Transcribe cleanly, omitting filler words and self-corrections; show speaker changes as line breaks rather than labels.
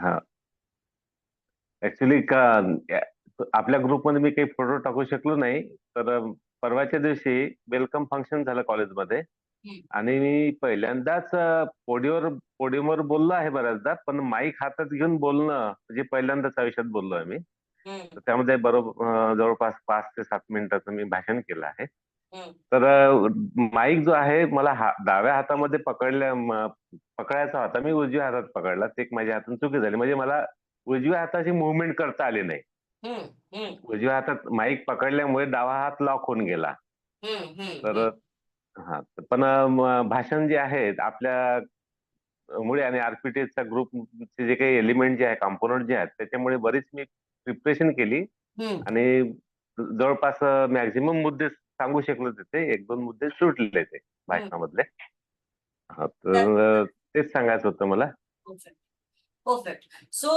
हा, ऍक्च्युली का आपल्या ग्रुपमध्ये मी काही फोटो टाकू शकलो नाही. तर परवाच्या दिवशी वेलकम फंक्शन झालं कॉलेजमध्ये.
हम्म,
आणि मी पहिल्यांदाच पोडियमवर बोललो आहे बऱ्याचदा, पण माईक हातात घेऊन बोलणं म्हणजे पहिल्यांदाच आयुष्यात बोललो आहे मी.
हम्म,
तर त्यामध्ये बरोबर जवळपास 5 ते 7 मिनिटाचं मी भाषण केलं आहे.
हम्म,
तर माईक जो आहे मला डाव्या हातामध्ये पकडायचा होता. मी उजव्या हातात पकडला. ते एक माझ्या हातून चुकी झाली. म्हणजे मला उजव्या हाताची मुवमेंट करता आली नाही.
हम्म, हम्म,
उजव्या हातात माईक पकडल्यामुळे डावा हात लॉक होऊन गेला.
हम्म, हम्म,
तर हा, पण भाषण जे आहे आपल्या मुळे आणि आरपीटीएसच्या ग्रुपचे जे काही एलिमेंट जे आहे, कॉम्पोनंट जे आहेत, त्याच्यामुळे बरीच मी प्रिपरेशन केली.
हम्म.
आणि जवळपास मॅक्झिमम मुद्दे सांगू शकलो तिथे. 1-2 मुद्दे सुटले ते
हम्म.
भाषणामधले. हा,
That's
तर तेच सांगायचं होतं मला.
perfect. Perfect. So